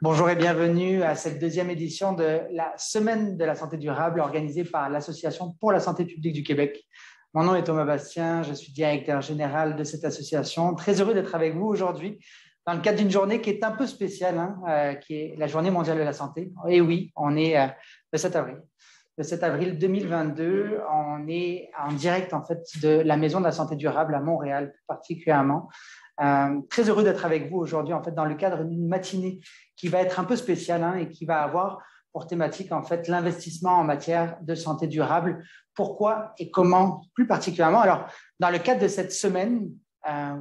Bonjour et bienvenue à cette deuxième édition de la Semaine de la santé durable organisée par l'Association pour la santé publique du Québec. Mon nom est Thomas Bastien, je suis directeur général de cette association. Très heureux d'être avec vous aujourd'hui dans le cadre d'une journée qui est un peu spéciale, qui est la Journée mondiale de la santé. Et oui, on est le 7 avril. Le 7 avril 2022, on est en direct en fait de la Maison de la santé durable à Montréal, plus particulièrement. Très heureux d'être avec vous aujourd'hui en fait dans le cadre d'une matinée qui va être un peu spéciale et qui va avoir pour thématique en fait l'investissement en matière de santé durable. Pourquoi et comment plus particulièrement? Alors, dans le cadre de cette semaine,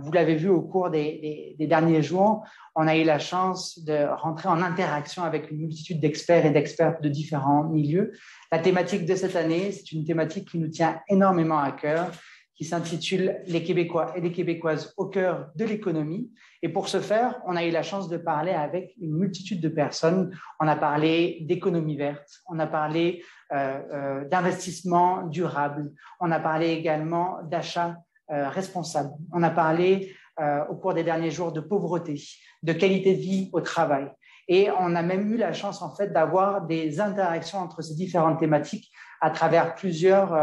vous l'avez vu au cours des derniers jours, on a eu la chance de rentrer en interaction avec une multitude d'experts et d'expertes de différents milieux. La thématique de cette année, c'est une thématique qui nous tient énormément à cœur, qui s'intitule « Les Québécois et les Québécoises au cœur de l'économie ». Et pour ce faire, on a eu la chance de parler avec une multitude de personnes. On a parlé d'économie verte, on a parlé d'investissement durable, on a parlé également d'achat responsable, on a parlé au cours des derniers jours de pauvreté, de qualité de vie au travail. Et on a même eu la chance en fait d'avoir des interactions entre ces différentes thématiques à travers plusieurs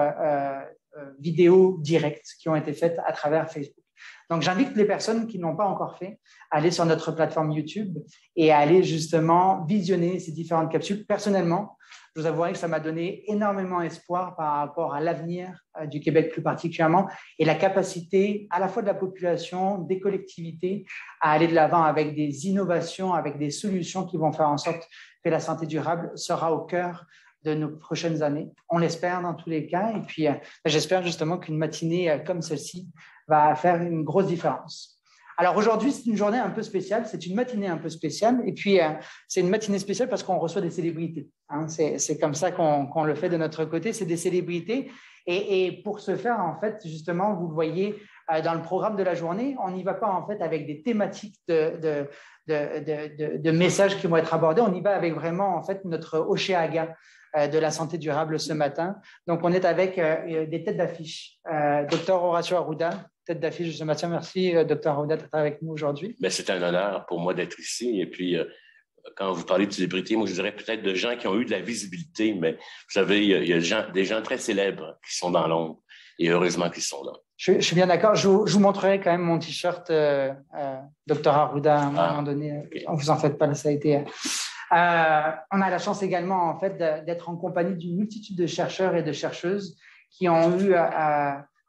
vidéos directes qui ont été faites à travers Facebook. Donc, j'invite les personnes qui ne l'ont pas encore fait à aller sur notre plateforme YouTube et à aller justement visionner ces différentes capsules. Personnellement, je vous avouerai que ça m'a donné énormément espoir par rapport à l'avenir du Québec plus particulièrement et la capacité à la fois de la population, des collectivités à aller de l'avant avec des innovations, avec des solutions qui vont faire en sorte que la santé durable sera au cœur de nos prochaines années. On l'espère dans tous les cas. Et puis, j'espère justement qu'une matinée comme celle-ci va faire une grosse différence. Alors aujourd'hui, c'est une journée un peu spéciale, c'est une matinée un peu spéciale. Et puis, c'est une matinée spéciale parce qu'on reçoit des célébrités. C'est comme ça qu'on le fait de notre côté, c'est des célébrités. Et pour ce faire, en fait, justement, vous le voyez dans le programme de la journée, on n'y va pas en fait avec des thématiques de messages qui vont être abordés. On y va avec vraiment en fait notre Oshéaga de la santé durable ce matin. Donc, on est avec des têtes d'affiche. Docteur Horacio Arruda, tête d'affiche ce matin. Merci, Docteur Arruda, d'être avec nous aujourd'hui. Ben, c'est un honneur pour moi d'être ici. Et puis, quand vous parlez de célébrité, moi, je dirais peut-être de gens qui ont eu de la visibilité, mais vous savez, il y a des gens très célèbres qui sont dans l'ombre. Et heureusement qu'ils sont là. Je suis bien d'accord. Je vous montrerai quand même mon T-shirt Docteur Arruda à un moment donné. Okay. Vous en faites pas, ça a été... on a la chance également en fait d'être en compagnie d'une multitude de chercheurs et de chercheuses qui ont eu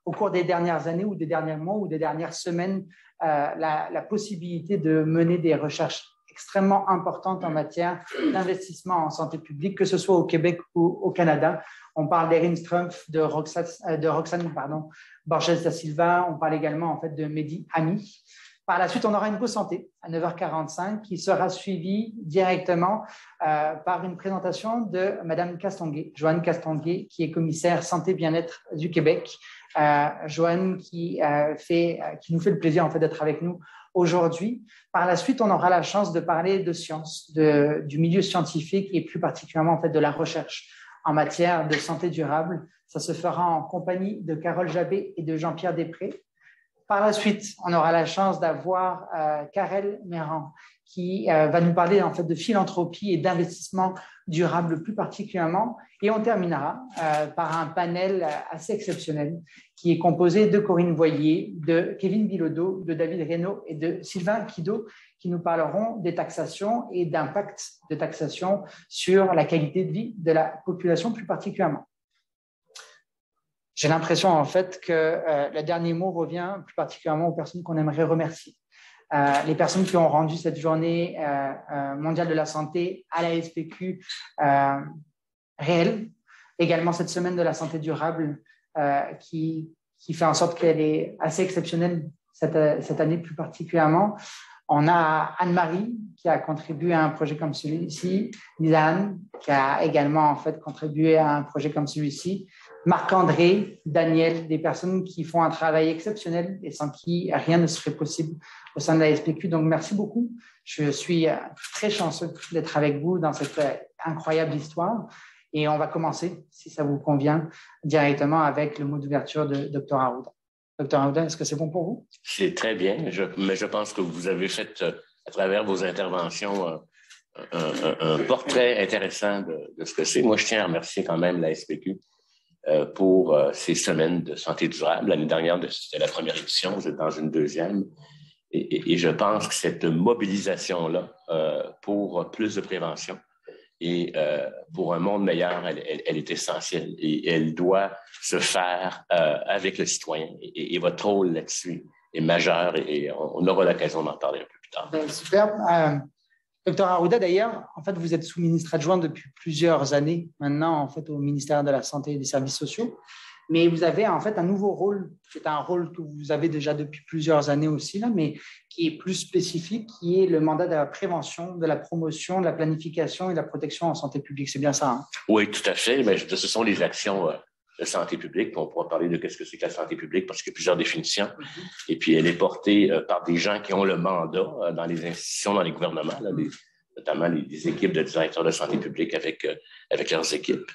au cours des dernières années ou des derniers mois ou des dernières semaines la possibilité de mener des recherches extrêmement importantes en matière d'investissement en santé publique, que ce soit au Québec ou au Canada. On parle d'Erin Strumpf, de Roxane Borges da Silva. On parle également en fait de Mehdi Ami. Par la suite, on aura une pause santé à 9h45 qui sera suivie directement par une présentation de Madame Castonguay, Joanne Castonguay, qui est commissaire santé bien-être du Québec. Joanne qui nous fait le plaisir en fait d'être avec nous aujourd'hui. Par la suite, on aura la chance de parler de sciences, du milieu scientifique et plus particulièrement en fait de la recherche en matière de santé durable. Ça se fera en compagnie de Carole Jabé et de Jean-Pierre Després. Par la suite, on aura la chance d'avoir Karel Méran qui va nous parler en fait de philanthropie et d'investissement durable plus particulièrement. Et on terminera par un panel assez exceptionnel qui est composé de Corinne Voyer, de Kevin Bilodeau, de David Reynaud et de Sylvain Kido qui nous parleront des taxations et d'impact de taxation sur la qualité de vie de la population plus particulièrement. J'ai l'impression en fait que le dernier mot revient plus particulièrement aux personnes qu'on aimerait remercier. Les personnes qui ont rendu cette journée mondiale de la santé à la SPQ réelle, également cette semaine de la santé durable qui fait en sorte qu'elle est assez exceptionnelle cette année plus particulièrement. On a Anne-Marie qui a contribué à un projet comme celui-ci, Lisanne qui a également en fait contribué à un projet comme celui-ci, Marc-André, Daniel, des personnes qui font un travail exceptionnel et sans qui rien ne serait possible au sein de la SPQ. Donc, merci beaucoup. Je suis très chanceux d'être avec vous dans cette incroyable histoire. Et on va commencer, si ça vous convient, directement avec le mot d'ouverture de Dr Arruda. Dr Arruda, est-ce que c'est bon pour vous? C'est très bien, mais je pense que vous avez fait, à travers vos interventions, un portrait intéressant de ce que c'est. Moi, je tiens à remercier quand même la SPQ pour ces semaines de santé durable. L'année dernière, c'était la première édition, vous êtes dans une deuxième. Et je pense que cette mobilisation-là pour plus de prévention et pour un monde meilleur, elle est essentielle et elle doit se faire avec le citoyen. Et votre rôle là-dessus est majeur et on aura l'occasion d'en parler un peu plus tard. Super. Docteur Arruda, d'ailleurs, en fait, vous êtes sous-ministre adjoint depuis plusieurs années maintenant, en fait, au ministère de la Santé et des Services sociaux. Mais vous avez en fait un nouveau rôle, c'est un rôle que vous avez déjà depuis plusieurs années aussi, là, mais qui est plus spécifique, qui est le mandat de la prévention, de la promotion, de la planification et de la protection en santé publique. C'est bien ça, hein? Oui, tout à fait. Mais ce sont les actions de santé publique. On pourra parler de qu'est-ce que c'est que la santé publique parce qu'il y a plusieurs définitions. Et puis, elle est portée par des gens qui ont le mandat dans les institutions, dans les gouvernements, là, notamment les équipes de directeurs de santé publique avec leurs équipes.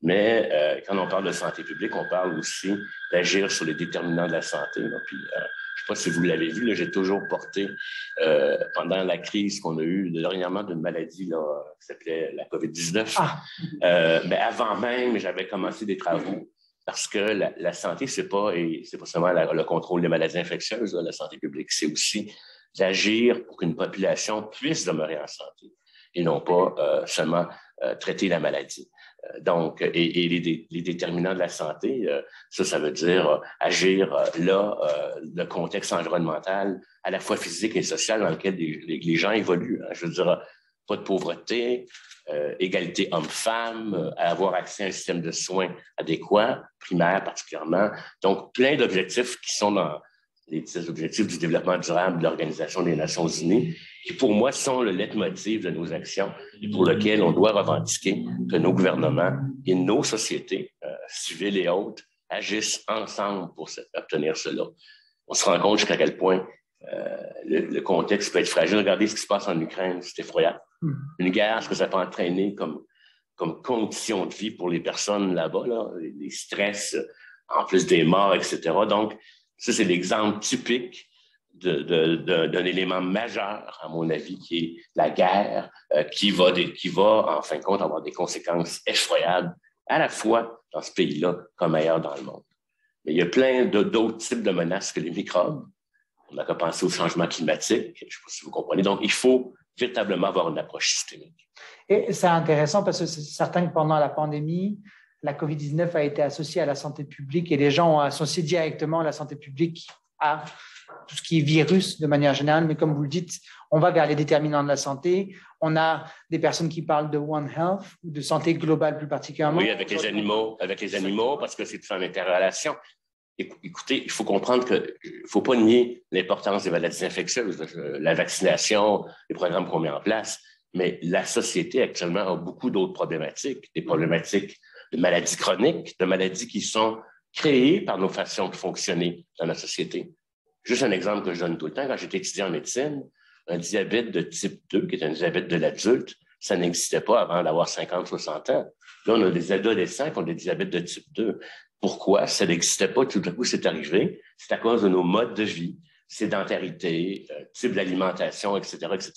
Mais quand on parle de santé publique, on parle aussi d'agir sur les déterminants de la santé. Là. Puis, je ne sais pas si vous l'avez vu, là, j'ai toujours porté, pendant la crise qu'on a eue dernièrement d'une maladie là, qui s'appelait la COVID-19, mais avant même, j'avais commencé des travaux parce que la santé, c'est pas seulement le contrôle des maladies infectieuses, là, la santé publique, c'est aussi d'agir pour qu'une population puisse demeurer en santé et non pas seulement traiter la maladie. Donc, et les déterminants de la santé, ça veut dire agir le contexte environnemental, à la fois physique et social dans lequel les gens évoluent. Hein. Je veux dire, pas de pauvreté, égalité homme-femme, avoir accès à un système de soins adéquat, primaire particulièrement. Donc, plein d'objectifs qui sont dans les objectifs du développement durable de l'Organisation des Nations Unies, qui pour moi sont le leitmotiv de nos actions et pour lequel on doit revendiquer que nos gouvernements et nos sociétés civiles et autres agissent ensemble pour obtenir cela. On se rend compte jusqu'à quel point le contexte peut être fragile. Regardez ce qui se passe en Ukraine, c'est effroyable. Une guerre, ce que ça peut entraîner comme condition de vie pour les personnes là-bas, là, les stress, en plus des morts, etc. Donc, ça, c'est l'exemple typique d'un élément majeur, à mon avis, qui est la guerre, qui va, en fin de compte, avoir des conséquences effroyables, à la fois dans ce pays-là comme ailleurs dans le monde. Mais il y a plein d'autres types de menaces que les microbes. On n'a qu'à penser au changement climatique, je ne sais pas si vous comprenez. Donc, il faut véritablement avoir une approche systémique. Et c'est intéressant parce que c'est certain que pendant la pandémie, la COVID-19 a été associée à la santé publique et les gens ont associé directement la santé publique à tout ce qui est virus de manière générale. Mais comme vous le dites, on va vers les déterminants de la santé. On a des personnes qui parlent de One Health ou de santé globale plus particulièrement. Oui, avec les animaux parce que c'est tout en interrelation. Écoutez, il faut comprendre qu'il ne faut pas nier l'importance des maladies infectieuses, la vaccination, les programmes qu'on met en place, mais la société actuellement a beaucoup d'autres problématiques, des problématiques de maladies chroniques, de maladies qui sont créées par nos façons de fonctionner dans la société. Juste un exemple que je donne tout le temps, quand j'étais étudiant en médecine, un diabète de type 2, qui est un diabète de l'adulte, ça n'existait pas avant d'avoir 50, 60 ans. Là, on a des adolescents qui ont des diabètes de type 2. Pourquoi? Ça n'existait pas, tout à coup, c'est arrivé. C'est à cause de nos modes de vie, sédentarité, type d'alimentation, etc., etc.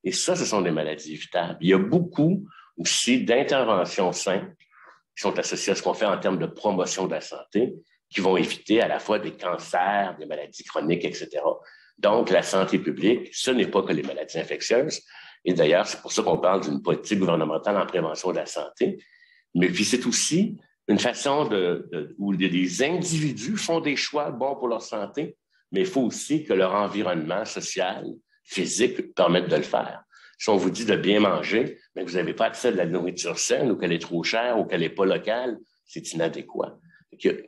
Et ça, ce sont des maladies évitables. Il y a beaucoup aussi d'interventions simples qui sont associées à ce qu'on fait en termes de promotion de la santé, qui vont éviter à la fois des cancers, des maladies chroniques, etc. Donc, la santé publique, ce n'est pas que les maladies infectieuses. Et d'ailleurs, c'est pour ça qu'on parle d'une politique gouvernementale en prévention de la santé. Mais puis, c'est aussi une façon où les individus font des choix bons pour leur santé, mais il faut aussi que leur environnement social, physique, permette de le faire. Si on vous dit de bien manger, mais que vous n'avez pas accès à de la nourriture saine ou qu'elle est trop chère ou qu'elle n'est pas locale, c'est inadéquat.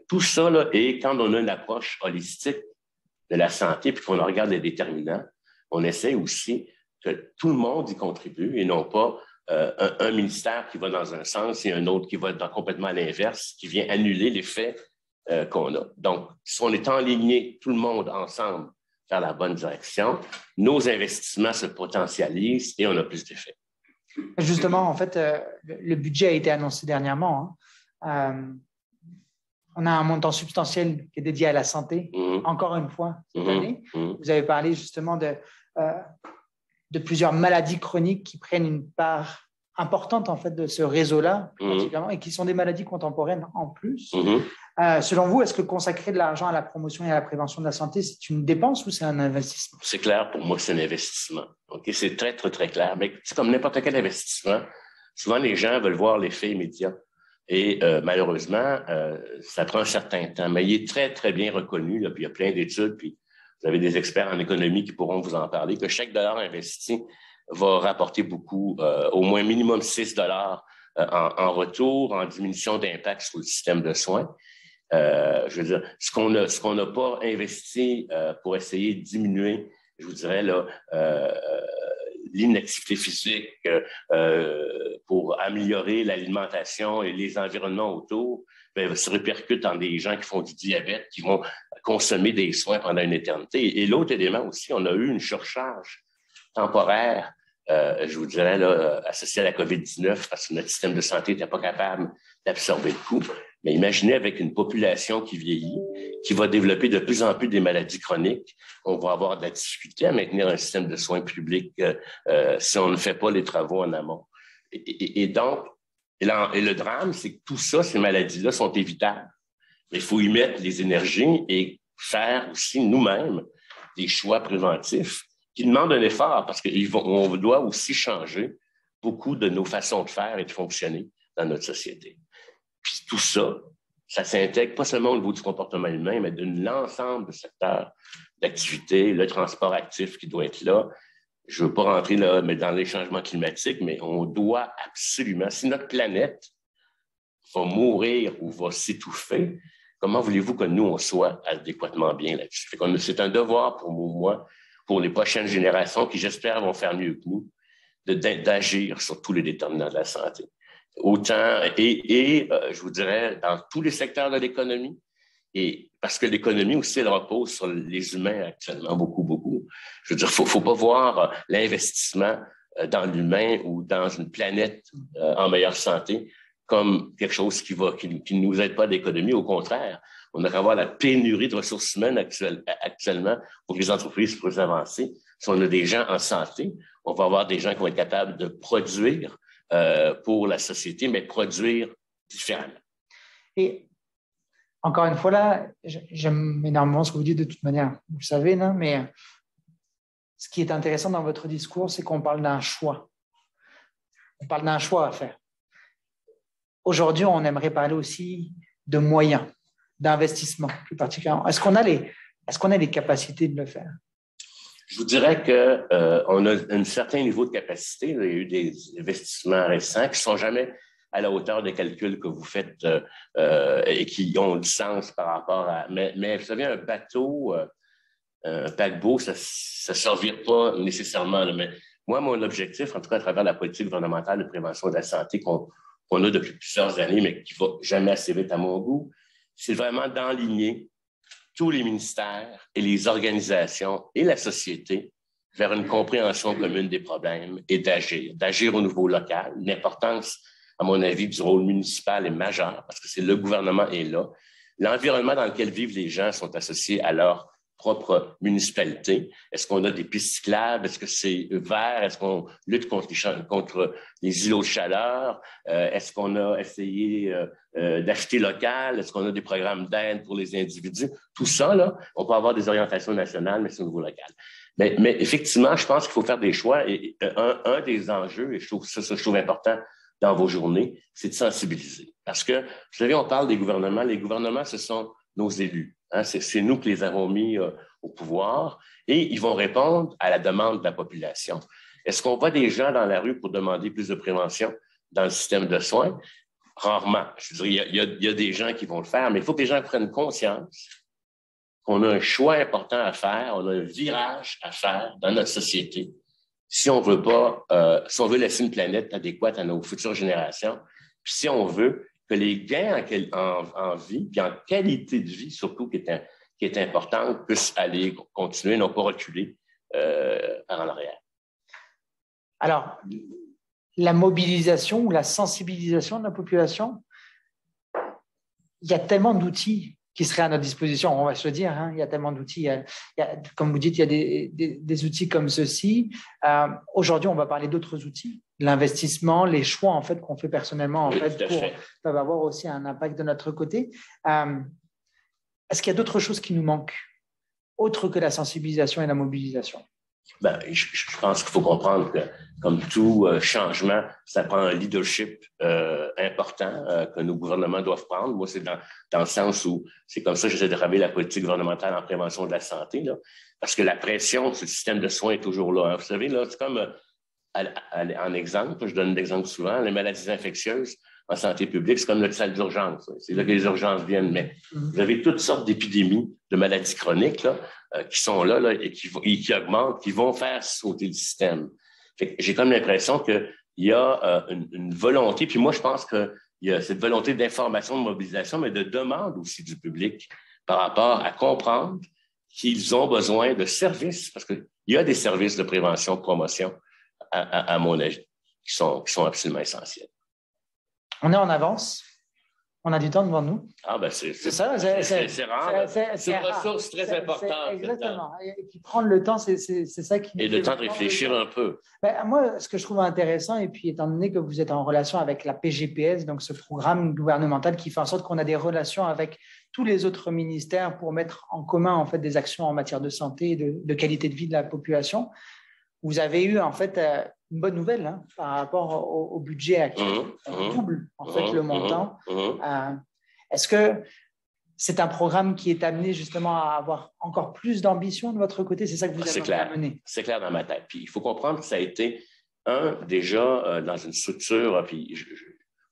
Tout ça, là, et quand on a une approche holistique de la santé puis qu'on regarde les déterminants, on essaie aussi que tout le monde y contribue et non pas un ministère qui va dans un sens et un autre qui va complètement à l'inverse, qui vient annuler l'effet qu'on a. Donc, si on est enligné, tout le monde ensemble, vers la bonne direction, nos investissements se potentialisent et on a plus d'effets. Justement, en fait, le budget a été annoncé dernièrement. Hein. On a un montant substantiel qui est dédié à la santé, encore une fois, cette année. Vous avez parlé justement de de plusieurs maladies chroniques qui prennent une part importante en fait de ce réseau-là, particulièrement, et qui sont des maladies contemporaines en plus. Selon vous, est-ce que consacrer de l'argent à la promotion et à la prévention de la santé, c'est une dépense ou c'est un investissement? C'est clair pour moi que c'est un investissement. Okay? C'est très, très, très clair. Mais c'est comme n'importe quel investissement. Souvent, les gens veulent voir l'effet immédiat. Et malheureusement, ça prend un certain temps. Mais il est très, très bien reconnu. Là, puis il y a plein d'études, puis vous avez des experts en économie qui pourront vous en parler, que chaque dollar investi va rapporter beaucoup, au moins minimum 6 dollars en retour, en diminution d'impact sur le système de soins. Je veux dire, ce qu'on n'a pas investi pour essayer de diminuer, je vous dirais, là, l'inactivité physique, pour améliorer l'alimentation et les environnements autour, bien, se répercute dans des gens qui font du diabète, qui vont consommer des soins pendant une éternité. Et l'autre élément aussi, on a eu une surcharge temporaire, je vous dirais, là, associée à la COVID-19, parce que notre système de santé n'était pas capable d'absorber le coup. Mais imaginez avec une population qui vieillit, qui va développer de plus en plus des maladies chroniques, on va avoir de la difficulté à maintenir un système de soins publics si on ne fait pas les travaux en amont. Et donc, le drame, c'est que tout ça, ces maladies-là sont évitables. Mais il faut y mettre les énergies et faire aussi nous-mêmes des choix préventifs qui demandent un effort parce qu'on doit aussi changer beaucoup de nos façons de faire et de fonctionner dans notre société. Puis tout ça, ça s'intègre pas seulement au niveau du comportement humain, mais de l'ensemble de secteurs d'activité, le transport actif qui doit être là. Je ne veux pas rentrer là, mais dans les changements climatiques, mais on doit absolument, si notre planète va mourir ou va s'étouffer, comment voulez-vous que nous, on soit adéquatement bien là-dessus? C'est un devoir pour moi, pour les prochaines générations qui, j'espère, vont faire mieux que nous, d'agir sur tous les déterminants de la santé. Autant, je vous dirais, dans tous les secteurs de l'économie, et parce que l'économie aussi, elle repose sur les humains actuellement, beaucoup, beaucoup. Je veux dire, faut pas voir l'investissement dans l'humain ou dans une planète en meilleure santé comme quelque chose qui ne nous aide pas à l'économie. Au contraire, on a qu'à voir la pénurie de ressources humaines actuellement pour que les entreprises puissent avancer. Si on a des gens en santé, on va avoir des gens qui vont être capables de produire pour la société, mais produire différemment. Et encore une fois, là, j'aime énormément ce que vous dites de toute manière, vous le savez, non? Mais ce qui est intéressant dans votre discours, c'est qu'on parle d'un choix. On parle d'un choix à faire. Aujourd'hui, on aimerait parler aussi de moyens, d'investissement plus particulièrement. Est-ce qu'on a les capacités de le faire? Je vous dirais qu'on a un certain niveau de capacité. Il y a eu des investissements récents qui ne sont jamais à la hauteur des calculs que vous faites et qui ont du sens par rapport à... Mais vous savez, un bateau, un paquebot, ça ne servira pas nécessairement. Mais moi, mon objectif, en tout cas à travers la politique gouvernementale de prévention de la santé qu'on a depuis plusieurs années, mais qui ne va jamais assez vite à mon goût, c'est vraiment d'enligner tous les ministères et les organisations et la société vers une compréhension commune des problèmes et d'agir au niveau local. L'importance, à mon avis, du rôle municipal est majeure parce que c'est le gouvernement est là. L'environnement dans lequel vivent les gens sont associés à leur propre municipalité. Est-ce qu'on a des pistes cyclables? Est-ce que c'est vert? Est-ce qu'on lutte contre les îlots de chaleur? Est-ce qu'on a essayé d'acheter local? Est-ce qu'on a des programmes d'aide pour les individus? Tout ça, là, on peut avoir des orientations nationales, mais c'est au niveau local. Mais effectivement, je pense qu'il faut faire des choix. Et un des enjeux, et je trouve important dans vos journées, c'est de sensibiliser. Parce que, vous savez, on parle des gouvernements. Les gouvernements, ce sont nos élus. Hein, c'est nous qui les avons mis au pouvoir et ils vont répondre à la demande de la population. Est-ce qu'on voit des gens dans la rue pour demander plus de prévention dans le système de soins? Rarement. Je veux dire, il y a des gens qui vont le faire, mais il faut que les gens prennent conscience qu'on a un choix important à faire, on a un virage à faire dans notre société. Si on veut si on veut laisser une planète adéquate à nos futures générations, puis si on veut que les gains en vie, puis en qualité de vie, surtout, qui est importante, puissent aller continuer, non pas reculer en arrière. Alors, la mobilisation ou la sensibilisation de la population, il y a tellement d'outils qui seraient à notre disposition. On va se le dire, hein, il y a tellement d'outils. Comme vous dites, il y a des outils comme ceux-ci. Aujourd'hui, on va parler d'autres outils. L'investissement, les choix en fait, qu'on fait personnellement peuvent avoir aussi un impact de notre côté. Est-ce qu'il y a d'autres choses qui nous manquent, autres que la sensibilisation et la mobilisation? Ben, je pense qu'il faut comprendre que, comme tout changement, ça prend un leadership important que nos gouvernements doivent prendre. Moi, c'est dans le sens où c'est comme ça que j'essaie de travailler la politique gouvernementale en prévention de la santé, là, parce que la pression sur le système de soins est toujours là. Hein. Vous savez, là, c'est comme, en exemple, je donne l'exemple souvent, les maladies infectieuses en santé publique, c'est comme notre salle d'urgence. C'est là que les urgences viennent. Mais vous avez toutes sortes d'épidémies, de maladies chroniques là, qui sont là et qui augmentent, qui vont faire sauter le système. J'ai comme l'impression qu'il y a une volonté, puis moi, je pense qu'il y a cette volonté d'information, de mobilisation, mais de demande aussi du public par rapport à comprendre qu'ils ont besoin de services, parce qu'il y a des services de prévention, de promotion, à mon avis, qui sont absolument essentiels. On est en avance. On a du temps devant nous. Ah, ben c'est ça. C'est rare. C'est une ressource très importante. Exactement. Et puis prendre le temps, c'est ça qui... Et le temps de réfléchir un peu. Ben, moi, ce que je trouve intéressant, et puis étant donné que vous êtes en relation avec la PGPS, donc ce programme gouvernemental qui fait en sorte qu'on a des relations avec tous les autres ministères pour mettre en commun en fait, des actions en matière de santé et de qualité de vie de la population, vous avez eu en fait une bonne nouvelle hein, par rapport au budget actuel. On double en fait le montant. Est-ce que c'est un programme qui est amené justement à avoir encore plus d'ambition de votre côté? C'est ça que vous avez amené? C'est clair dans ma tête. Puis il faut comprendre que ça a été déjà dans une structure, puis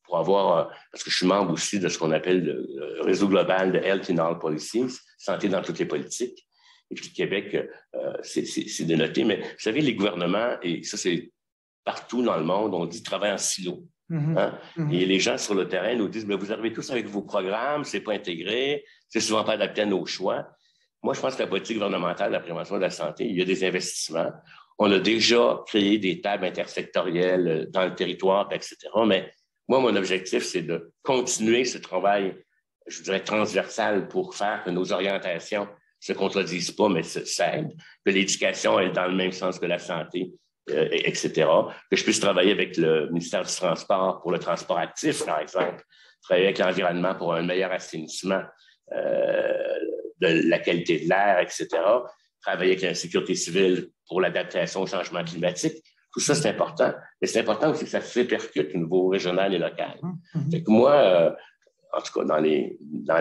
pour avoir, parce que je suis membre aussi de ce qu'on appelle le réseau global de Health in All Policies, santé dans toutes les politiques. Et puis, le Québec, c'est dénoté. Mais vous savez, les gouvernements, et ça, c'est partout dans le monde, on dit travailler en silo. Hein? Et les gens sur le terrain nous disent, vous arrivez tous avec vos programmes, c'est pas intégré, c'est souvent pas adapté à nos choix. Moi, je pense que la politique gouvernementale de la prévention de la santé, il y a des investissements. On a déjà créé des tables intersectorielles dans le territoire, etc. Mais moi, mon objectif, c'est de continuer ce travail, je dirais, transversal pour faire que nos orientations se contredisent pas, mais s'aident, que l'éducation est dans le même sens que la santé, etc. Que je puisse travailler avec le ministère du Transport pour le transport actif, par exemple, travailler avec l'environnement pour un meilleur assainissement de la qualité de l'air, etc. Travailler avec la sécurité civile pour l'adaptation au changement climatique. Tout ça, c'est important. Mais c'est important aussi que ça se répercute au niveau régional et local. Fait que moi, en tout cas, dans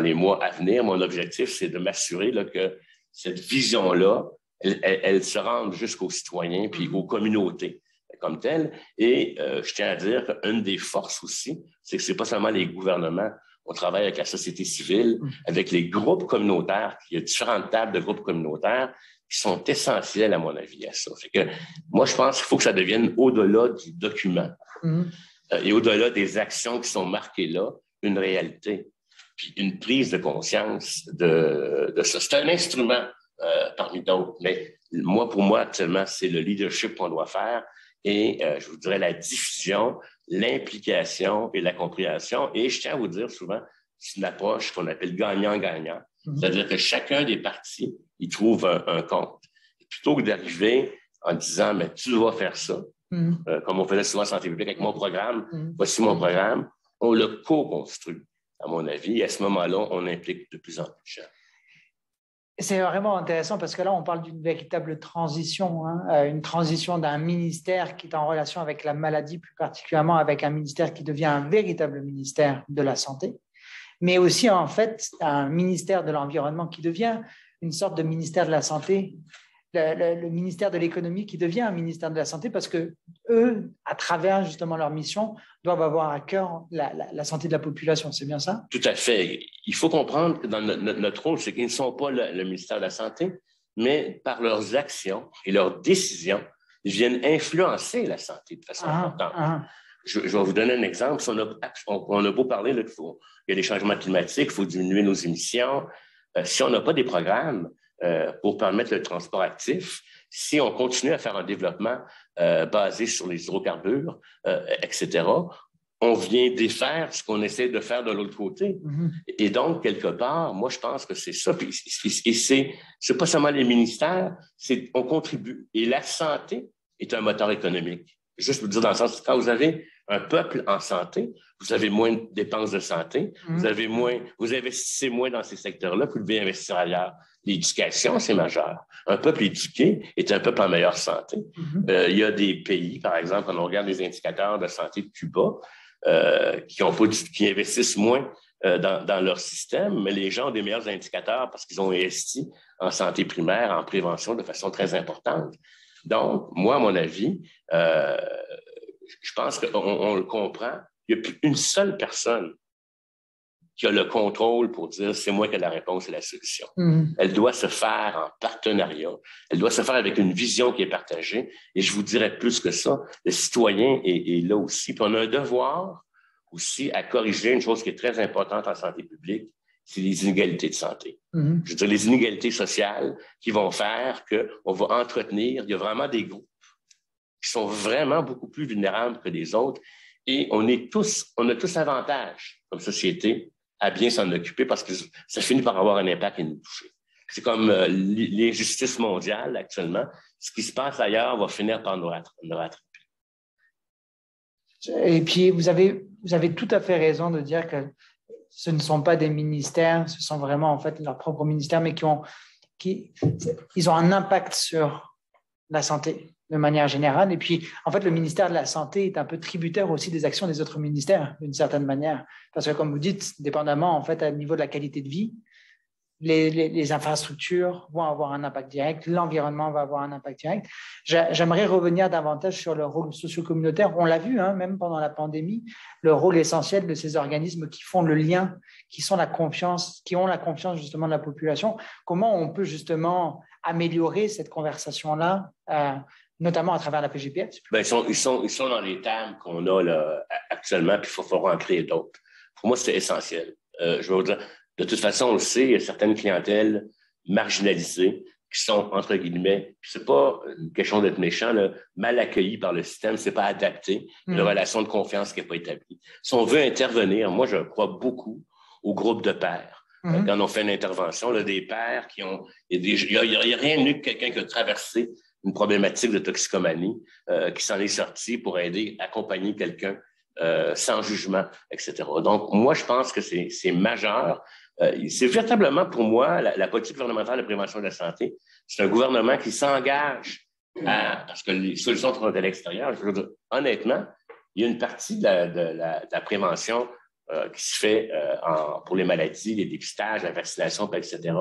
les mois à venir, mon objectif, c'est de m'assurer là, que cette vision-là, elle se rende jusqu'aux citoyens puis aux communautés comme telles. Et je tiens à dire qu'une des forces aussi, c'est que c'est pas seulement les gouvernements. On travaille avec la société civile, avec les groupes communautaires. Il y a différentes tables de groupes communautaires qui sont essentielles, à mon avis, à ça. Fait que moi, je pense qu'il faut que ça devienne au-delà du document et au-delà des actions qui sont marquées là, une réalité, puis une prise de conscience de ça. C'est un instrument parmi d'autres, mais pour moi, actuellement, c'est le leadership qu'on doit faire et je vous dirais la diffusion, l'implication et la compréhension. Et je tiens à vous dire souvent, c'est une approche qu'on appelle gagnant-gagnant. C'est-à-dire que chacun des partis, il trouve un compte. Et plutôt que d'arriver en disant, mais tu dois faire ça, comme on faisait souvent en santé publique avec mon programme, voici mon programme, on le co-construit, à mon avis. Et à ce moment-là, on implique de plus en plus de gens. C'est vraiment intéressant parce que là, on parle d'une véritable transition, hein, une transition d'un ministère qui est en relation avec la maladie, plus particulièrement avec un ministère qui devient un véritable ministère de la santé, mais aussi en fait un ministère de l'environnement qui devient une sorte de ministère de la santé, le ministère de l'économie qui devient un ministère de la santé parce que eux, à travers justement leur mission, doivent avoir à cœur la santé de la population. C'est bien ça? Tout à fait. Il faut comprendre que dans notre rôle, c'est qu'ils ne sont pas le ministère de la Santé, mais par leurs actions et leurs décisions, ils viennent influencer la santé de façon importante. Je vais vous donner un exemple. On a beau parler qu'il y a des changements climatiques, il faut diminuer nos émissions. Si on n'a pas des programmes pour permettre le transport actif, si on continue à faire un développement basé sur les hydrocarbures, etc., on vient défaire ce qu'on essaie de faire de l'autre côté. Et donc, quelque part, moi, je pense que c'est ça. Et c'est pas seulement les ministères, on contribue. Et la santé est un moteur économique. Juste vous dire dans le sens, quand vous avez un peuple en santé, vous avez moins de dépenses de santé, vous investissez moins dans ces secteurs-là, vous devez investir ailleurs. L'éducation, c'est majeur. Un peuple éduqué est un peuple en meilleure santé. Il y a des pays, par exemple, quand on regarde les indicateurs de santé de Cuba, qui investissent moins dans leur système, mais les gens ont des meilleurs indicateurs parce qu'ils ont investi en santé primaire, en prévention de façon très importante. Donc, moi, à mon avis, je pense qu'on le comprend. Il n'y a plus une seule personne qui a le contrôle pour dire c'est moi qui ai la réponse et la solution. Elle doit se faire en partenariat. Elle doit se faire avec une vision qui est partagée. Et je vous dirais plus que ça, le citoyen est là aussi. Puis on a un devoir aussi à corriger une chose qui est très importante en santé publique, c'est les inégalités de santé. Je veux dire, les inégalités sociales qui vont faire qu'on va entretenir, il y a vraiment des groupes qui sont vraiment beaucoup plus vulnérables que les autres. Et on a tous avantage comme société à bien s'en occuper parce que ça finit par avoir un impact et nous toucher. C'est comme l'injustice mondiale actuellement. Ce qui se passe ailleurs va finir par nous rattraper. Et puis, vous avez tout à fait raison de dire que ce ne sont pas des ministères, ce sont vraiment en fait leurs propres ministères, mais ils ont un impact sur la santé de manière générale. Et puis, en fait, le ministère de la Santé est un peu tributaire aussi des actions des autres ministères, d'une certaine manière. Parce que, comme vous dites, dépendamment, en fait, à niveau de la qualité de vie, les infrastructures vont avoir un impact direct, l'environnement va avoir un impact direct. J'aimerais revenir davantage sur le rôle socio-communautaire. On l'a vu, même pendant la pandémie, le rôle essentiel de ces organismes qui font le lien, qui ont la confiance justement de la population. Comment on peut justement améliorer cette conversation-là, notamment à travers la PGPS? Ils sont dans les termes qu'on a là, actuellement, puis il faudra en créer d'autres. Pour moi, c'est essentiel. Je vais vous dire, de toute façon, on le sait, il y a certaines clientèles marginalisées qui sont, entre guillemets, puis c'est pas une question d'être méchant, là, mal accueillies par le système, c'est pas adapté, une relation de confiance qui n'est pas établie. Si on veut intervenir, moi, je crois beaucoup au groupe de pairs. Quand on fait une intervention, là, des pairs qui ont... Il n'y a rien de mieux que quelqu'un qui a traversé une problématique de toxicomanie, qui s'en est sorti pour aider, accompagner quelqu'un sans jugement, etc. Donc, moi, je pense que c'est majeur. C'est véritablement, pour moi, la politique gouvernementale de prévention de la santé, c'est un gouvernement qui s'engage à ce que les solutions sont à l'extérieur. Je veux dire, honnêtement, il y a une partie de la prévention qui se fait pour les maladies, les dépistages, la vaccination, etc.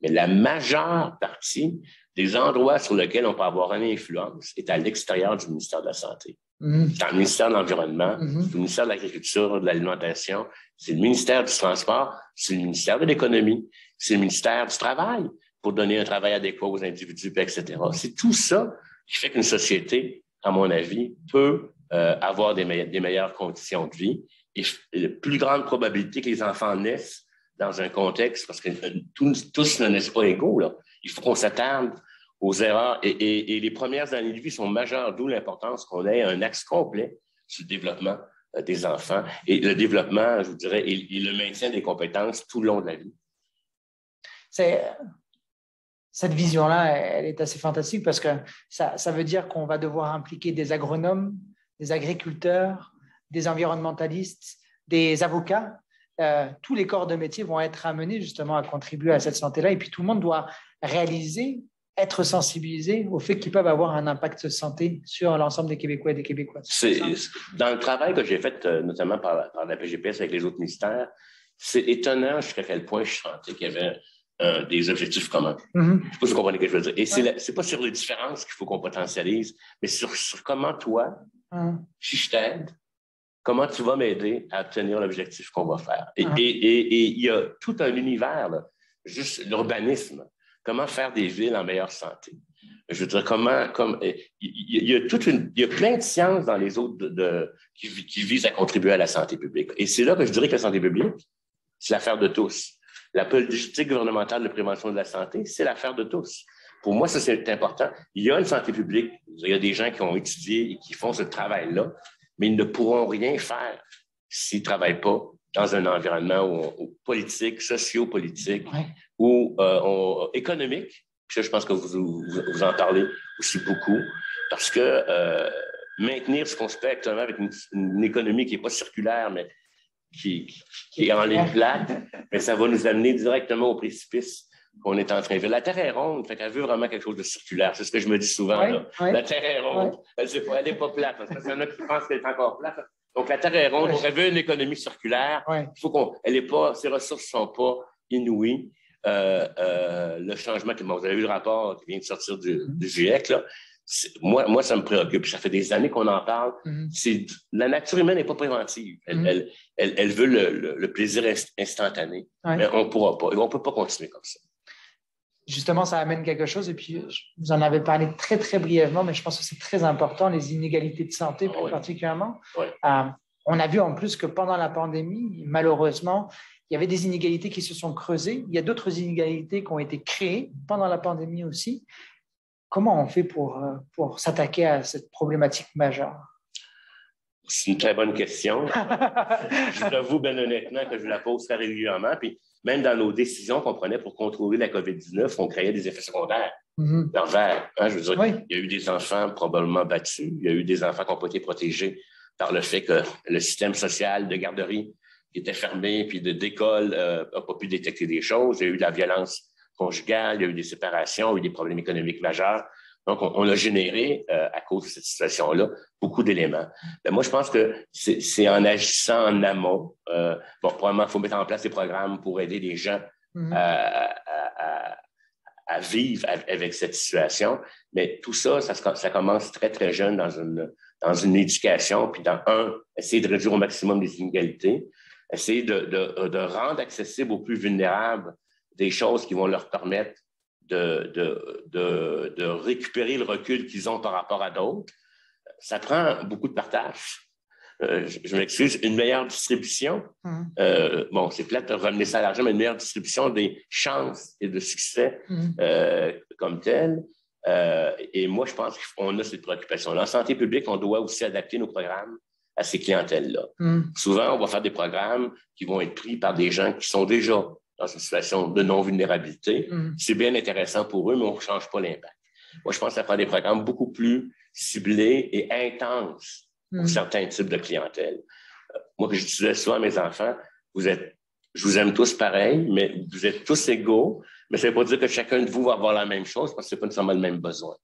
Mais la majeure partie des endroits sur lesquels on peut avoir une influence est à l'extérieur du ministère de la Santé. C'est dans le ministère de l'Environnement, c'est le ministère de l'Agriculture, de l'Alimentation, c'est le ministère du Transport, c'est le ministère de l'Économie, c'est le ministère du Travail pour donner un travail adéquat aux individus, etc. C'est tout ça qui fait qu'une société, à mon avis, peut avoir des meilleures conditions de vie et la plus grande probabilité que les enfants naissent dans un contexte, parce que tous ne naissent pas égaux, là. Il faut qu'on s'attarde aux erreurs. Et les premières années de vie sont majeures, d'où l'importance qu'on ait un axe complet sur le développement des enfants et le développement, je vous dirais, et le maintien des compétences tout le long de la vie. Cette vision-là, elle est assez fantastique parce que ça veut dire qu'on va devoir impliquer des agronomes, des agriculteurs, des environnementalistes, des avocats. Tous les corps de métier vont être amenés justement à contribuer à cette santé-là. Et puis tout le monde doit réaliser, être sensibilisé au fait qu'ils peuvent avoir un impact santé sur l'ensemble des Québécois et des Québécoises. Dans le travail que j'ai fait, notamment par la PGPS avec les autres ministères, c'est étonnant jusqu'à quel point je sentais qu'il y avait des objectifs communs. Je ne sais pas si vous comprenez ce que je veux dire. Et c'est pas sur les différences qu'il faut qu'on potentialise, mais sur comment toi, si je t'aide, comment tu vas m'aider à obtenir l'objectif qu'on va faire. Et il y a tout un univers, là, juste l'urbanisme. Comment faire des villes en meilleure santé? Je veux dire, il y a plein de sciences dans les autres qui visent à contribuer à la santé publique. Et c'est là que je dirais que la santé publique, c'est l'affaire de tous. La politique gouvernementale de prévention de la santé, c'est l'affaire de tous. Pour moi, ça, c'est important. Il y a une santé publique. Il y a des gens qui ont étudié et qui font ce travail-là. mais ils ne pourront rien faire s'ils ne travaillent pas dans un environnement politique, sociopolitique ou économique. Puis ça, je pense que vous en parlez aussi beaucoup, parce que maintenir ce qu'on se fait actuellement avec une économie qui n'est pas circulaire, mais qui est en ligne plate, mais ça va nous amener directement au précipice qu'on est en train de vivre. La Terre est ronde, fait qu'elle veut vraiment quelque chose de circulaire. C'est ce que je me dis souvent. Là. La Terre est ronde, elle n'est pas plate, parce qu'il y en a qui pensent qu'elle est encore plate. Donc, la Terre est ronde, on veut une économie circulaire. Il faut ses ressources ne sont pas inouïes. Le changement, vous avez vu le rapport qui vient de sortir du GIEC, là. Moi, ça me préoccupe. Ça fait des années qu'on en parle. La nature humaine n'est pas préventive. Elle veut le plaisir instantané, mais on ne pourra pas. On ne peut pas continuer comme ça. Justement, ça amène quelque chose, et puis vous en avez parlé très, très brièvement, mais je pense que c'est très important, les inégalités de santé plus particulièrement. On a vu en plus que pendant la pandémie, malheureusement, il y avait des inégalités qui se sont creusées. Il y a d'autres inégalités qui ont été créées pendant la pandémie aussi. Comment on fait pour s'attaquer à cette problématique majeure? C'est une très bonne question. Je t'avoue bien honnêtement que je la pose très régulièrement. Puis même dans nos décisions qu'on prenait pour contrôler la COVID-19, on créait des effets secondaires pervers. Je veux dire, il y a eu des enfants probablement battus. Il y a eu des enfants qui n'ont pas été protégés par le fait que le système social de garderie était fermé, puis d'école n'a pas pu détecter des choses. Il y a eu de la violence conjugale, il y a eu des séparations, il y a eu des problèmes économiques majeurs. Donc, on a généré, à cause de cette situation-là, beaucoup d'éléments. Moi, je pense que c'est en agissant en amont. Probablement, il faut mettre en place des programmes pour aider les gens à vivre avec cette situation. Mais tout ça, ça commence très, très jeune dans une éducation, puis essayer de réduire au maximum les inégalités, essayer de rendre accessible aux plus vulnérables des choses qui vont leur permettre de récupérer le recul qu'ils ont par rapport à d'autres. Ça prend beaucoup de partage. Je m'excuse, une meilleure distribution. C'est plate de ramener ça à l'argent, mais une meilleure distribution des chances et de succès comme tel. Et moi, je pense qu'on a cette préoccupation-là. En santé publique, on doit aussi adapter nos programmes à ces clientèles-là. Souvent, on va faire des programmes qui vont être pris par des gens qui sont déjà dans une situation de non-vulnérabilité. C'est bien intéressant pour eux, mais on ne change pas l'impact. Moi, je pense que ça prend des programmes beaucoup plus ciblés et intenses pour certains types de clientèle. Moi, je disais souvent à mes enfants, je vous aime tous pareil, mais vous êtes tous égaux, mais ça ne veut pas dire que chacun de vous va avoir la même chose parce que ce n'est pas nécessairement le même besoin.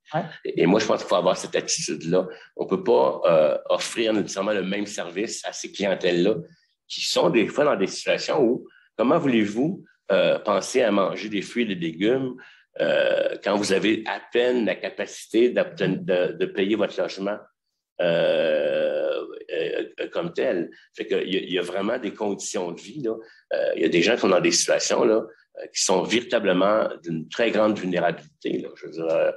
Et moi, je pense qu'il faut avoir cette attitude-là. On ne peut pas offrir nécessairement le même service à ces clientèles-là qui sont des fois dans des situations où comment voulez-vous penser à manger des fruits et des légumes quand vous avez à peine la capacité de payer votre logement comme tel? Fait qu'il y a vraiment des conditions de vie, là. Il y a des gens qui sont dans des situations là, qui sont véritablement d'une très grande vulnérabilité. Là. Je veux dire,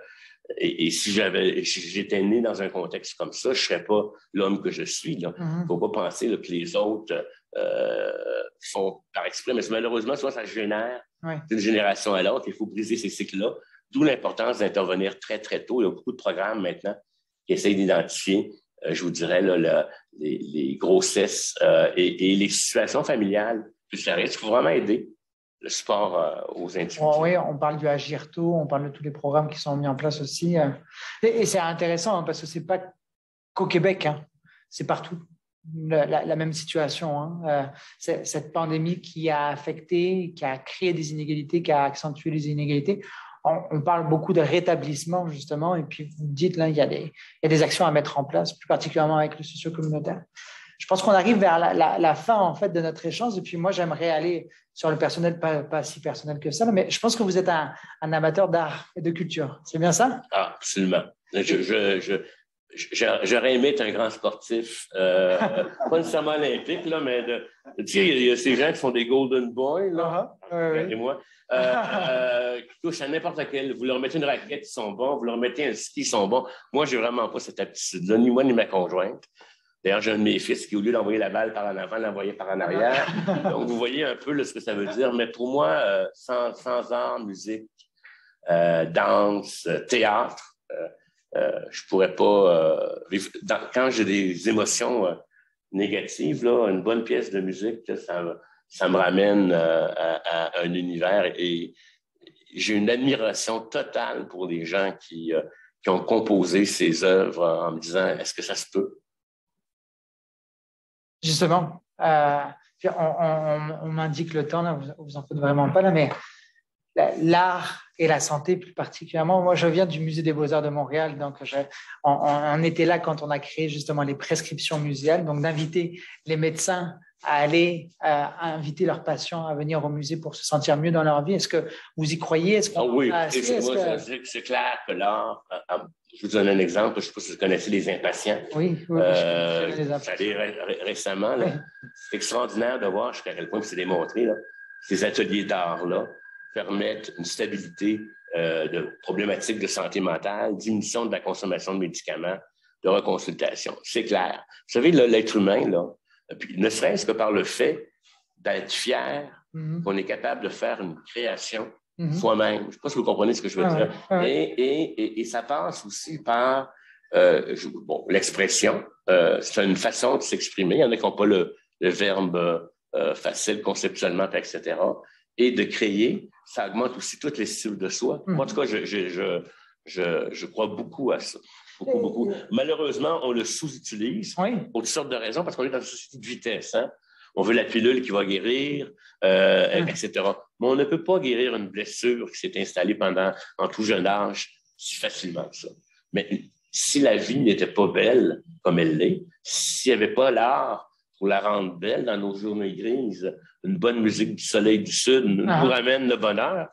et si j'étais né dans un contexte comme ça, je ne serais pas l'homme que je suis. Il ne faut pas penser là, que les autres font par exprès, mais malheureusement, soit ça génère d'une génération à l'autre. Il faut briser ces cycles-là, d'où l'importance d'intervenir très, très tôt. Il y a beaucoup de programmes maintenant qui essayent d'identifier, je vous dirais, là, les grossesses et les situations familiales plus à risque. Il faut vraiment aider le support aux individus. Oui, on parle du Agir Tôt, on parle de tous les programmes qui sont mis en place aussi. Et c'est intéressant parce que ce n'est pas qu'au Québec, c'est partout la même situation. Cette pandémie qui a affecté, qui a créé des inégalités, qui a accentué les inégalités. On parle beaucoup de rétablissement, justement, et puis vous dites, là, il y a des actions à mettre en place, plus particulièrement avec le socio-communautaire. Je pense qu'on arrive vers la fin, en fait, de notre échange, et puis moi, j'aimerais aller sur le personnel, pas si personnel que ça, mais je pense que vous êtes un amateur d'art et de culture. C'est bien ça? Ah, absolument. J'aurais aimé être un grand sportif, pas nécessairement olympique, là, mais tu sais, il y a ces gens qui font des Golden Boys, là, regardez-moi, qui touchent à n'importe quel. Vous leur mettez une raquette, ils sont bons. Vous leur mettez un ski, ils sont bons. Moi, j'ai vraiment pas cette aptitude-là, ni moi, ni ma conjointe. D'ailleurs, j'ai un de mes fils qui, au lieu d'envoyer la balle par en avant, l'envoyait par en arrière. Donc, vous voyez un peu là, ce que ça veut dire. Mais pour moi, sans art, musique, danse, théâtre, Je pourrais pas quand j'ai des émotions négatives, là, une bonne pièce de musique, là, ça me ramène à un univers et j'ai une admiration totale pour les gens qui ont composé ces œuvres en me disant est-ce que ça se peut? Justement, on m'indique le temps, là, vous en faites vraiment pas là, mais l'art et la santé plus particulièrement. Moi, je viens du Musée des Beaux-Arts de Montréal, donc on était là quand on a créé justement les prescriptions muséales, donc d'inviter les médecins à aller inviter leurs patients à venir au musée pour se sentir mieux dans leur vie. Est-ce que vous y croyez? Est-ce qu'on oui, c'est clair que l'art, je vous donne un exemple, je ne sais pas si vous connaissez Les Impatients. Oui, je les Impatients. Récemment, là, c'est extraordinaire de voir jusqu'à quel point c'est démontré, là, ces ateliers d'art-là permettent une stabilité de problématiques de santé mentale, diminution de la consommation de médicaments, de reconsultation. C'est clair. Vous savez, l'être humain, là, puis ne serait-ce que par le fait d'être fier qu'on est capable de faire une création soi-même. Je ne sais pas si vous comprenez ce que je veux dire. Et ça passe aussi par l'expression. C'est une façon de s'exprimer. Il y en a qui n'ont pas le verbe facile conceptuellement, etc. Et de créer, ça augmente aussi tous les styles de soi. Moi, en tout cas, je crois beaucoup à ça. Beaucoup. Malheureusement, on le sous-utilise pour toutes sortes de raisons parce qu'on est dans une société de vitesse. Hein? On veut la pilule qui va guérir, etc. Mais on ne peut pas guérir une blessure qui s'est installée en tout jeune âge si facilement que ça. Mais si la vie n'était pas belle comme elle l'est, s'il n'y avait pas l'art pour la rendre belle dans nos journées grises, une bonne musique du soleil du Sud nous ramène le bonheur.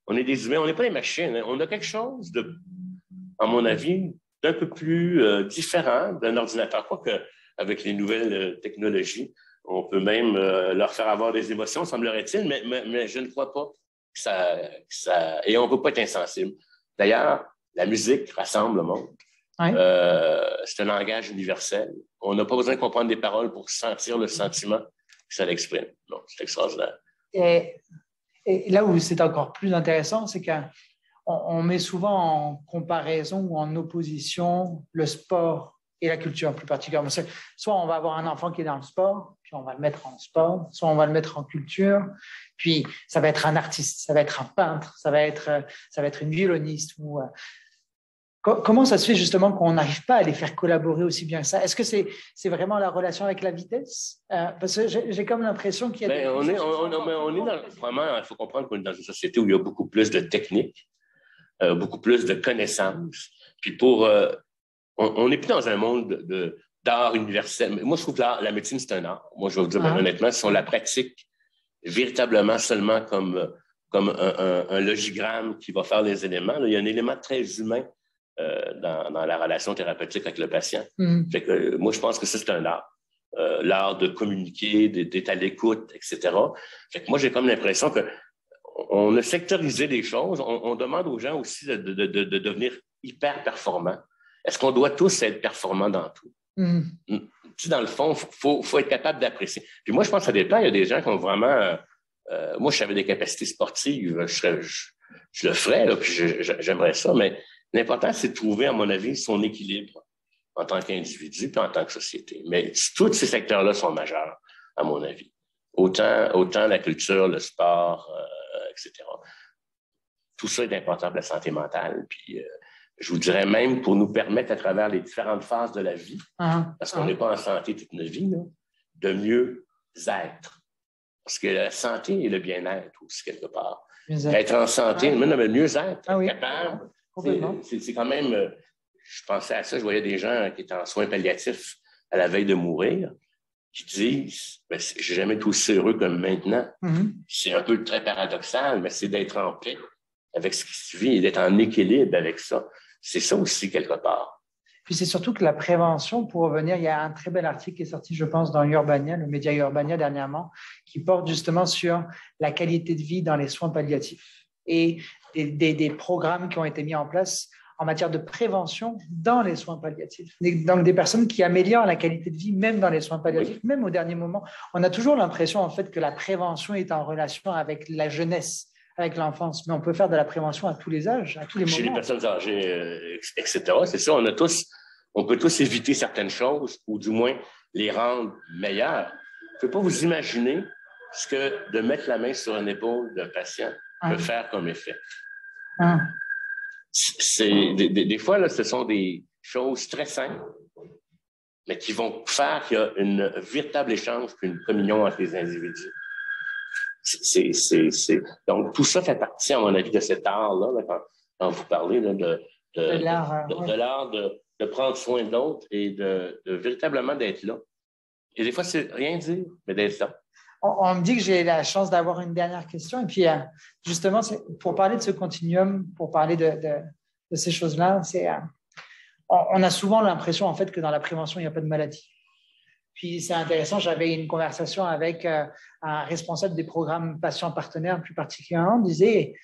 On est des humains, on n'est pas des machines. Hein? On a quelque chose de, à mon avis, d'un peu plus différent d'un ordinateur. Quoique, avec les nouvelles technologies, on peut même leur faire avoir des émotions, semblerait-il, mais je ne crois pas que ça... Et on ne peut pas être insensible. D'ailleurs, la musique rassemble le monde. C'est un langage universel. On n'a pas besoin de comprendre des paroles pour sentir le sentiment que ça l'exprime. Donc, c'est extraordinaire. Et là où c'est encore plus intéressant, c'est qu'on met souvent en comparaison ou en opposition le sport et la culture plus particulièrement. Soit on va avoir un enfant qui est dans le sport, puis on va le mettre en sport, soit on va le mettre en culture, puis ça va être un artiste, ça va être un peintre, ça va être une violoniste. Comment ça se fait justement qu'on n'arrive pas à les faire collaborer aussi bien que ça? Est-ce que c'est vraiment la relation avec la vitesse? Parce que j'ai comme l'impression qu'il y a... Vraiment, il faut comprendre qu'on est dans une société où il y a beaucoup plus de techniques, beaucoup plus de connaissances. Puis on n'est plus dans un monde d'art universel. Moi, je trouve que la médecine, c'est un art. Moi, je vais vous dire honnêtement, si on la pratique véritablement seulement comme un logigramme qui va faire les éléments, là, il y a un élément très humain dans la relation thérapeutique avec le patient. Fait que, moi, je pense que ça, c'est un art. L'art de communiquer, d'être à l'écoute, etc. Fait que moi, j'ai comme l'impression qu'on a sectorisé les choses. On demande aux gens aussi de devenir hyper performants. Est-ce qu'on doit tous être performants dans tout? Tu sais, dans le fond, faut être capable d'apprécier. Puis moi, je pense que ça dépend. Il y a des gens qui ont vraiment... moi, si j'avais des capacités sportives, je le ferais, là, puis j'aimerais ça, mais l'important, c'est de trouver, à mon avis, son équilibre en tant qu'individu puis en tant que société. Mais tous ces secteurs-là sont majeurs, à mon avis. Autant la culture, le sport, etc. Tout ça est important pour la santé mentale. Puis je vous dirais même pour nous permettre, à travers les différentes phases de la vie, parce qu'on n'est pas en santé toute notre vie, là, de mieux être. Parce que la santé et le bien-être aussi, quelque part. Être en santé, mais mieux être, capable. C'est quand même... je pensais à ça, je voyais des gens qui étaient en soins palliatifs à la veille de mourir, qui disent « j'ai jamais été aussi heureux comme maintenant. C'est un peu très paradoxal, mais c'est d'être en paix avec ce qui se vit et d'être en équilibre avec ça. C'est ça aussi, quelque part. Puis c'est surtout que la prévention, pour revenir, il y a un très bel article qui est sorti, je pense, dans Urbania, le média Urbania dernièrement, qui porte justement sur la qualité de vie dans les soins palliatifs et des programmes qui ont été mis en place en matière de prévention dans les soins palliatifs. Donc, des personnes qui améliorent la qualité de vie, même dans les soins palliatifs, même au dernier moment. On a toujours l'impression, en fait, que la prévention est en relation avec la jeunesse, avec l'enfance, mais on peut faire de la prévention à tous les âges, à tous les moments. Chez les personnes âgées, etc. C'est ça, on peut tous éviter certaines choses ou du moins les rendre meilleures. Vous ne pouvez pas vous imaginer ce que de mettre la main sur une épaule d'un patient peut faire comme effet. Des fois, là, ce sont des choses très simples, mais qui vont faire qu'il y a un véritable échange puis une communion entre les individus. Donc, tout ça fait partie, à mon avis, de cet art-là, quand vous parlez là, de l'art de prendre soin de l'autre et de véritablement d'être là. Et des fois, c'est rien dire, mais d'être là. On me dit que j'ai la chance d'avoir une dernière question. Et puis, justement, pour parler de ce continuum, pour parler de ces choses-là, on a souvent l'impression, en fait, que dans la prévention, il n'y a pas de maladie. Puis, c'est intéressant, j'avais une conversation avec un responsable des programmes patients partenaires, plus particulièrement, on disait,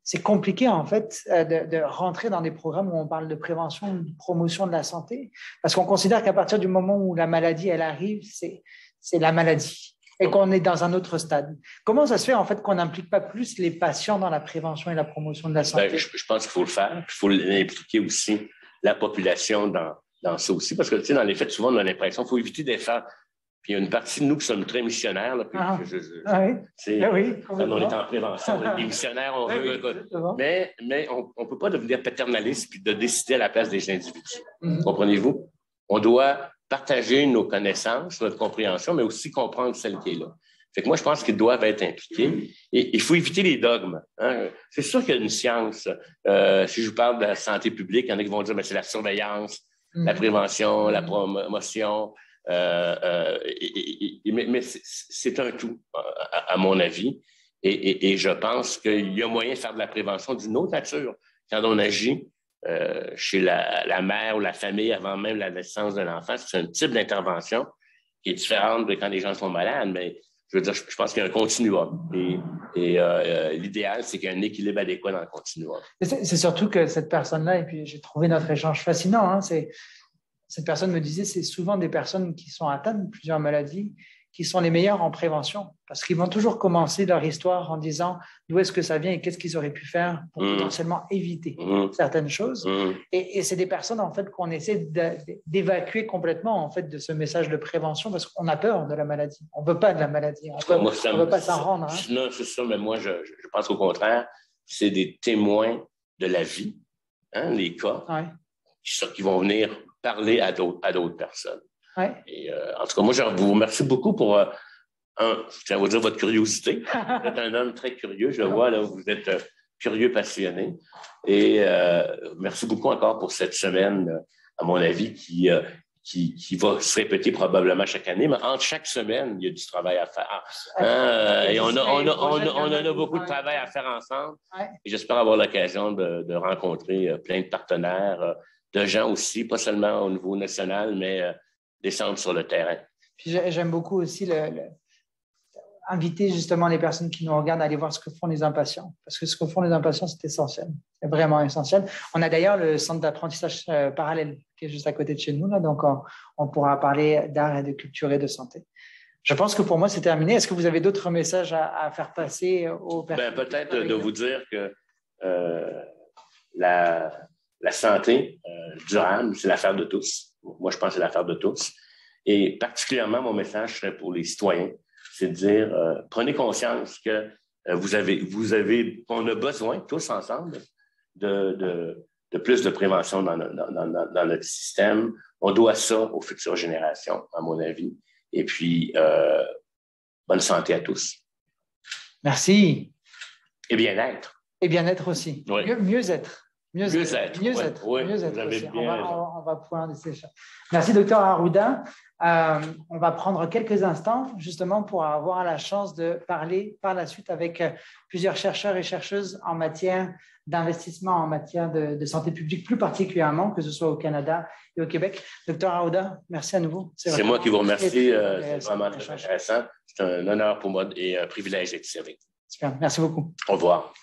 c'est compliqué, en fait, de rentrer dans des programmes où on parle de prévention, de promotion de la santé, parce qu'on considère qu'à partir du moment où la maladie, elle arrive, c'est la maladie. Et qu'on est dans un autre stade. Comment ça se fait, en fait, qu'on n'implique pas plus les patients dans la prévention et la promotion de la santé? Ben, je pense qu'il faut le faire. Il faut impliquer aussi la population dans ça aussi. Parce que, tu sais, dans les faits, souvent, on a l'impression qu'il faut éviter d'être faire. Puis il y a une partie de nous qui sommes très missionnaires. Là, puis quand on est en prévention, les missionnaires, on veut. Mais on ne peut pas devenir paternaliste puis de décider à la place des individus. Comprenez-vous? On doit partager nos connaissances, notre compréhension, mais aussi comprendre celle qui est là. Fait que moi, je pense qu'ils doivent être impliqués. Et il faut éviter les dogmes. Hein. C'est sûr qu'il y a une science. Si je vous parle de la santé publique, il y en a qui vont dire mais c'est la surveillance, la prévention, la promotion. Mais c'est un tout, à mon avis. Et je pense qu'il y a moyen de faire de la prévention d'une autre nature quand on agit chez la mère ou la famille avant même la naissance de l'enfant. C'est un type d'intervention qui est différente de quand les gens sont malades, mais je veux dire, je pense qu'il y a un continuum. Et l'idéal, c'est qu'il y ait un équilibre adéquat dans le continuum. C'est surtout que cette personne-là, et puis j'ai trouvé notre échange fascinant, hein, cette personne me disait, c'est souvent des personnes qui sont atteintes de plusieurs maladies, qui sont les meilleurs en prévention, parce qu'ils vont toujours commencer leur histoire en disant d'où est-ce que ça vient et qu'est-ce qu'ils auraient pu faire pour potentiellement éviter certaines choses. Et c'est des personnes, en fait, qu'on essaie d'évacuer complètement, en fait, de ce message de prévention, parce qu'on a peur de la maladie. On ne veut pas de la maladie. On ne veut pas s'en rendre. Hein. Non, c'est ça, mais moi, je pense qu'au contraire, c'est des témoins de la vie, hein, les cas, qui vont venir parler à d'autres personnes. Ouais. Et, en tout cas, moi, je vous remercie beaucoup pour, je tiens à vous dire votre curiosité. Vous êtes un homme très curieux, je le vois, là, vous êtes curieux, passionné. Et merci beaucoup encore pour cette semaine, à mon avis, qui va se répéter probablement chaque année, mais entre chaque semaine, il y a du travail à faire. Et on en a beaucoup de travail à faire ensemble. Ouais. Et j'espère avoir l'occasion de rencontrer plein de partenaires, de gens aussi, pas seulement au niveau national, mais descendre sur le terrain. Puis j'aime beaucoup aussi inviter justement les personnes qui nous regardent à aller voir ce que font les impatients. Parce que ce que font les impatients, c'est essentiel. C'est vraiment essentiel. On a d'ailleurs le centre d'apprentissage parallèle qui est juste à côté de chez nous. Là, donc, on pourra parler d'art et de culture et de santé. Je pense que pour moi, c'est terminé. Est-ce que vous avez d'autres messages à faire passer aux personnes? Peut-être de vous dire que la santé durable, c'est l'affaire de tous. Moi, je pense que c'est l'affaire de tous. Et particulièrement, mon message serait pour les citoyens, c'est de dire, prenez conscience que on a besoin, tous ensemble, de plus de prévention dans notre système. On doit ça aux futures générations, à mon avis. Et puis, bonne santé à tous. Merci. Et bien-être. Et bien-être aussi. Oui. Mieux-être. Mieux-être. Oui, Mieux-être aussi. On va pouvoir laisser ça. Merci, docteur Arruda. On va prendre quelques instants justement pour avoir la chance de parler par la suite avec plusieurs chercheurs et chercheuses en matière d'investissement, en matière de santé publique, plus particulièrement, que ce soit au Canada et au Québec. Docteur Arruda, merci à nouveau. C'est moi qui vous remercie. C'est vraiment très intéressant. C'est un honneur pour moi et un privilège d'être ici avec vous. Super. Merci beaucoup. Au revoir.